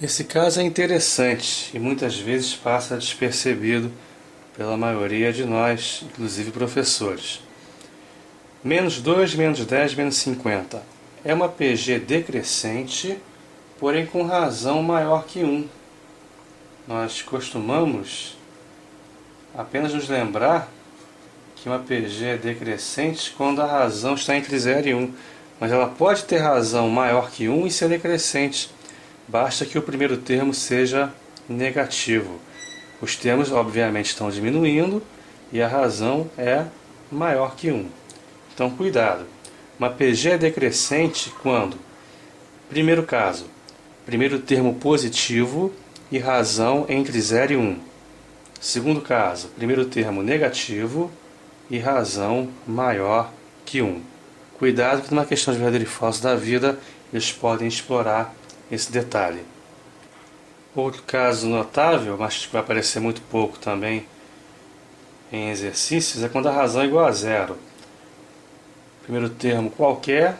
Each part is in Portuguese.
Esse caso é interessante e muitas vezes passa despercebido pela maioria de nós, inclusive professores. Menos 2, menos 10, menos 50. É uma PG decrescente, porém com razão maior que 1. Nós costumamos apenas nos lembrar que uma PG é decrescente quando a razão está entre 0 e 1. Mas ela pode ter razão maior que 1 e ser decrescente. Basta que o primeiro termo seja negativo. Os termos, obviamente, estão diminuindo e a razão é maior que 1. Então, cuidado. Uma PG é decrescente quando, primeiro caso, primeiro termo positivo e razão entre 0 e 1. Segundo caso, primeiro termo negativo e razão maior que 1. Cuidado que numa questão de verdadeiro e falso da vida, eles podem explorar esse detalhe. Outro caso notável, mas que vai aparecer muito pouco também em exercícios, é quando a razão é igual a 0. Primeiro termo qualquer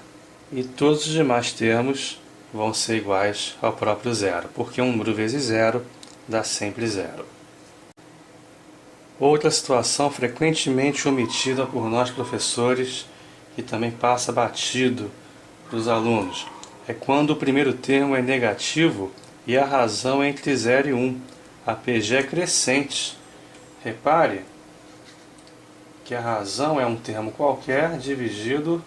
e todos os demais termos vão ser iguais ao próprio zero, porque 1 número vezes 0 dá sempre 0. Outra situação frequentemente omitida por nós professores, que também passa batido para os alunos, é quando o primeiro termo é negativo e a razão é entre 0 e 1. A PG é crescente. Repare que a razão é um termo qualquer dividido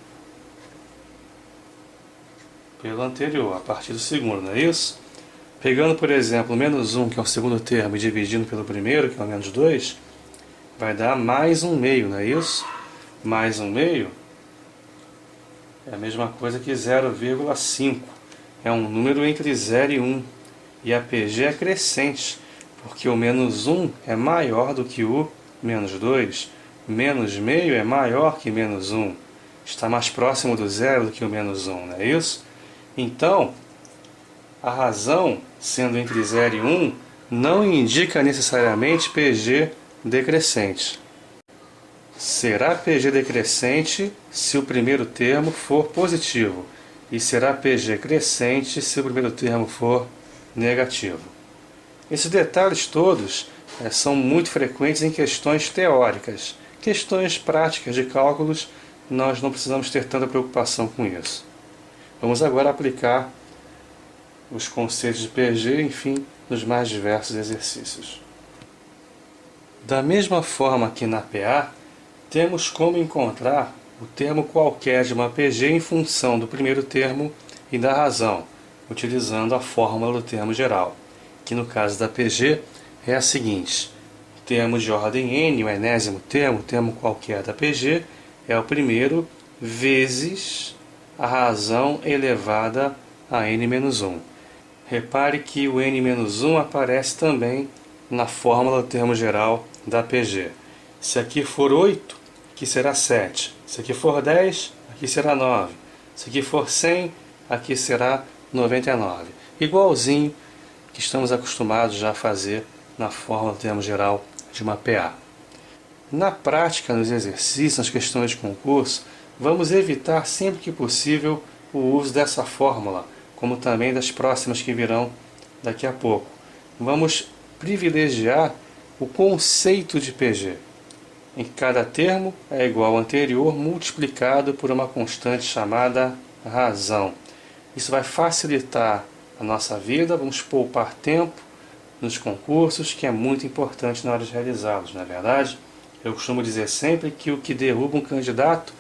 pelo anterior, a partir do segundo, não é isso? Pegando, por exemplo, menos 1, que é o segundo termo, e dividindo pelo primeiro, que é o menos 2, vai dar mais 1 meio, não é isso? Mais 1 meio é a mesma coisa que 0,5. É um número entre 0 e 1. E a PG é crescente, porque o menos 1 é maior do que o menos 2. Menos meio é maior que menos 1. Está mais próximo do zero do que o menos 1, não é isso? Então, a razão, sendo entre 0 e 1, não indica necessariamente PG decrescente. Será PG decrescente se o primeiro termo for positivo e será PG crescente se o primeiro termo for negativo. Esses detalhes todos são muito frequentes em questões teóricas. Questões práticas de cálculos, nós não precisamos ter tanta preocupação com isso. Vamos agora aplicar os conceitos de PG, enfim, nos mais diversos exercícios. Da mesma forma que na PA, temos como encontrar o termo qualquer de uma PG em função do primeiro termo e da razão, utilizando a fórmula do termo geral, que no caso da PG é a seguinte: termo de ordem n, o enésimo termo qualquer da PG, é o primeiro vezes a razão elevada a n-1. Repare que o n-1 aparece também na fórmula do termo geral da PG. Se aqui for 8, aqui será 7. Se aqui for 10, aqui será 9. Se aqui for 100, aqui será 99. Igualzinho que estamos acostumados já a fazer na fórmula do termo geral de uma PA. Na prática, nos exercícios, nas questões de concurso, vamos evitar sempre que possível o uso dessa fórmula, como também das próximas que virão daqui a pouco. Vamos privilegiar o conceito de PG, em que cada termo é igual ao anterior multiplicado por uma constante chamada razão. Isso vai facilitar a nossa vida, vamos poupar tempo nos concursos, que é muito importante na hora de realizá-los, não é verdade? Eu costumo dizer sempre que o que derruba um candidato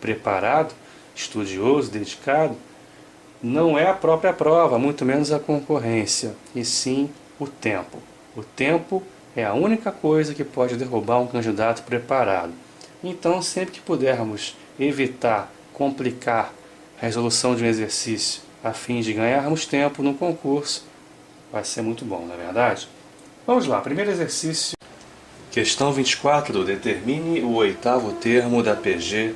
preparado, estudioso, dedicado, não é a própria prova, muito menos a concorrência, e sim o tempo. O tempo é a única coisa que pode derrubar um candidato preparado. Então, sempre que pudermos evitar complicar a resolução de um exercício a fim de ganharmos tempo no concurso, vai ser muito bom, não é verdade? Vamos lá, primeiro exercício. Questão 24. Determine o oitavo termo da PG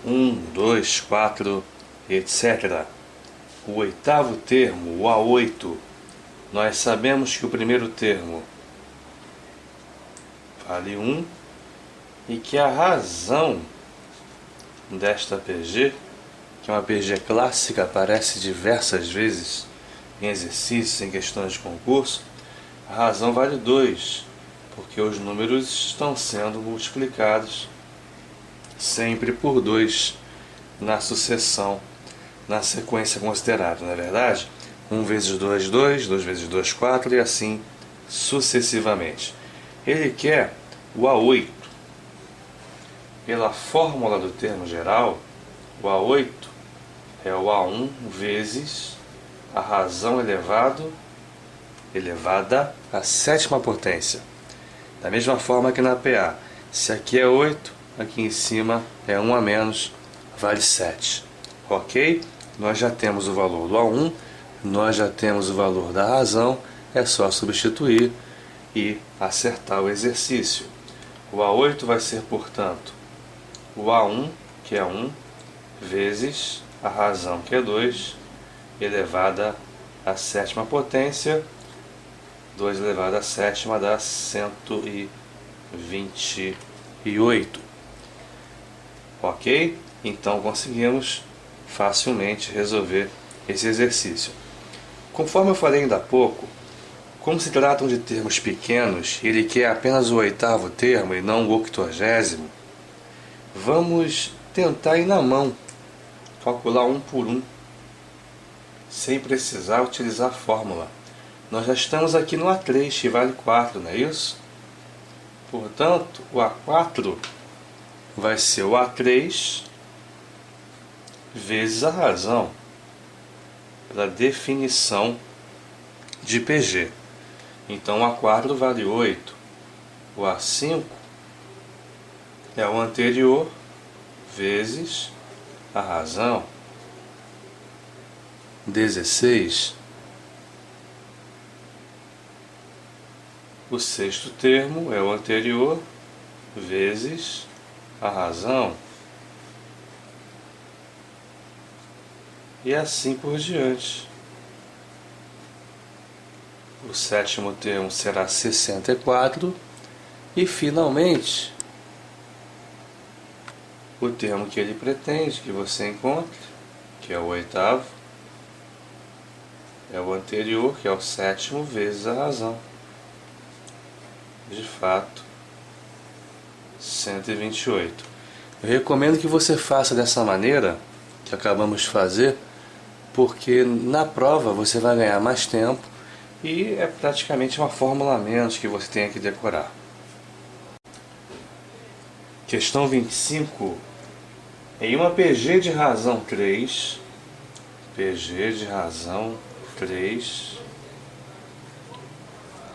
1, 2, 4, etc. O oitavo termo, o A8, nós sabemos que o primeiro termo vale 1 e que a razão desta PG, que é uma PG clássica, aparece diversas vezes em exercícios, em questões de concurso, a razão vale 2, porque os números estão sendo multiplicados sempre por 2 na sucessão, na sequência considerada, não é verdade? 1 vezes 2, 2, 2 vezes 2, 4 e assim sucessivamente. Ele quer o A8. Pela fórmula do termo geral, o A8 é o A1 vezes a razão elevada à sétima potência. Da mesma forma que na PA, se aqui é 8, aqui em cima é 1 a menos, vale 7. Ok? Nós já temos o valor do A1, nós já temos o valor da razão, é só substituir e acertar o exercício. O A8 vai ser, portanto, o A1, que é 1, vezes a razão, que é 2, elevada à sétima potência. 2 elevado à sétima dá 128. Ok? Então conseguimos facilmente resolver esse exercício. Conforme eu falei ainda há pouco, como se tratam de termos pequenos e ele quer apenas o 8º termo e não o 80º, vamos tentar ir na mão, calcular 1 por 1, sem precisar utilizar a fórmula. Nós já estamos aqui no A3, que vale 4, não é isso? Portanto, o A4 vai ser o A3 vezes a razão, pela definição de PG. Então, o A4 vale 8. O A5 é o anterior vezes a razão, 16. O 6º termo é o anterior vezes a razão. E assim por diante. O 7º termo será 64. E finalmente, o termo que ele pretende que você encontre, que é o 8º, é o anterior, que é o 7º, vezes a razão. De fato, 128. Eu recomendo que você faça dessa maneira que acabamos de fazer, porque na prova você vai ganhar mais tempo e é praticamente uma fórmula a menos que você tenha que decorar. Questão 25. Em uma PG de razão 3,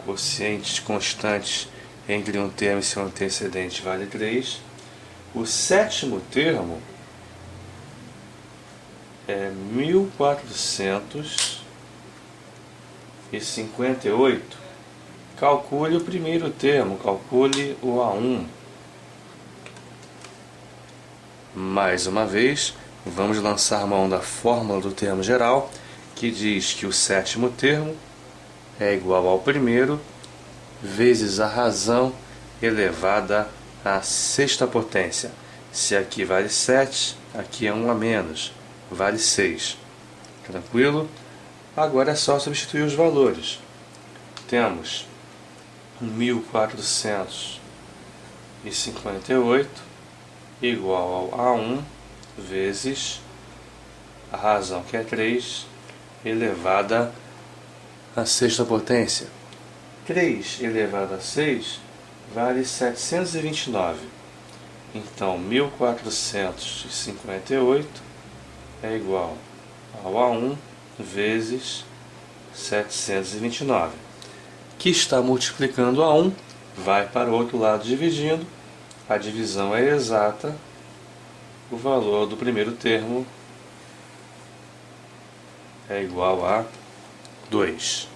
quocientes constantes entre um termo e seu antecedente vale 3. O 7º termo é 1458. Calcule o primeiro termo, calcule o A1. Mais uma vez, vamos lançar mão da fórmula do termo geral, que diz que o 7º termo é igual ao primeiro vezes a razão elevada à sexta potência. Se aqui vale 7, aqui é 1 a menos, vale 6. Tranquilo? Agora é só substituir os valores. Temos 1458 igual ao A1 vezes a razão, que é 3, elevada à sexta potência. 3 elevado a 6 vale 729. Então, 1458 é igual ao A1 vezes 729. Que está multiplicando A1, vai para o outro lado dividindo. A divisão é exata. O valor do primeiro termo é igual a 2.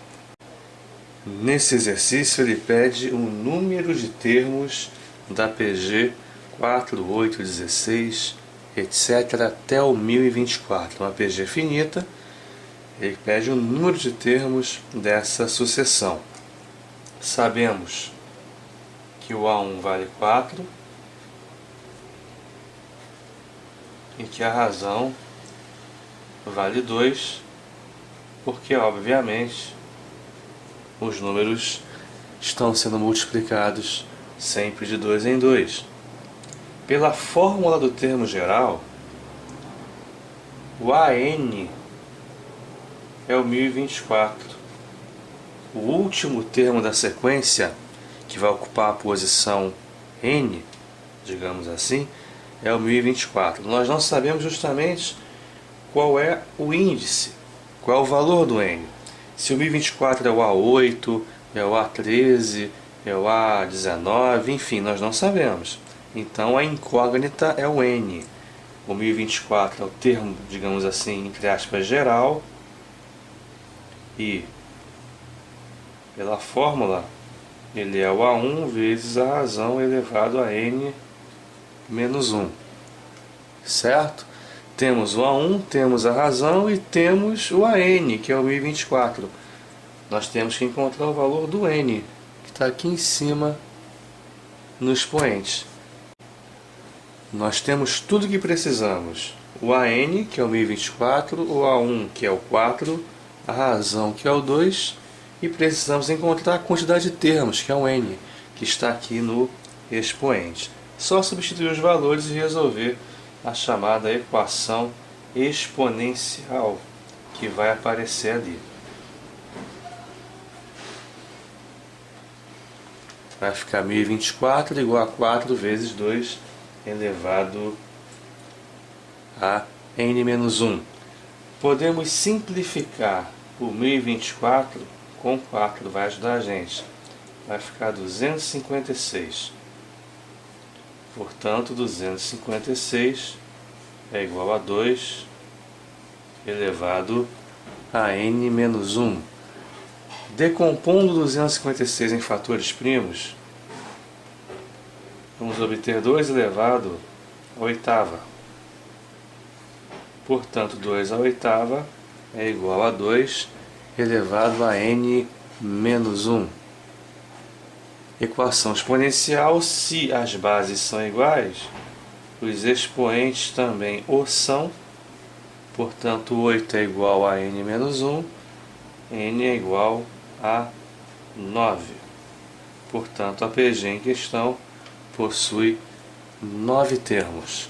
Nesse exercício ele pede o número de termos da PG 4, 8, 16, etc. até o 1024. Uma PG finita. Ele pede o número de termos dessa sucessão. Sabemos que o A1 vale 4 e que a razão vale 2. porque obviamente os números estão sendo multiplicados sempre de 2 em 2. Pela fórmula do termo geral, o AN é o 1024. O último termo da sequência, que vai ocupar a posição N, digamos assim, é o 1024. Nós não sabemos justamente qual é o índice, qual é o valor do N. Se o 1024 é o A8, é o A13, é o A19, enfim, nós não sabemos. Então a incógnita é o N. O 1024 é o termo, digamos assim, entre aspas, geral. E pela fórmula, ele é o A1 vezes a razão elevado a N menos 1. Certo? Temos o A1, temos a razão e temos o AN, que é o 1024. Nós temos que encontrar o valor do N, que está aqui em cima no expoente. Nós temos tudo o que precisamos. O AN, que é o 1024, o A1, que é o 4, a razão, que é o 2, e precisamos encontrar a quantidade de termos, que é o N, que está aqui no expoente. Só substituir os valores e resolver a chamada equação exponencial, que vai aparecer ali. Vai ficar 1024 igual a 4 vezes 2 elevado a N menos 1. Podemos simplificar o 1024 com 4, vai ajudar a gente. Vai ficar 256. Portanto, 256 é igual a 2 elevado a N menos 1. Decompondo 256 em fatores primos, vamos obter 2 elevado à oitava. Portanto, 2 à oitava é igual a 2 elevado a N menos 1. Equação exponencial, se as bases são iguais, os expoentes também o são. Portanto, 8 é igual a N menos 1, N é igual a 9. Portanto, a PG em questão possui 9 termos.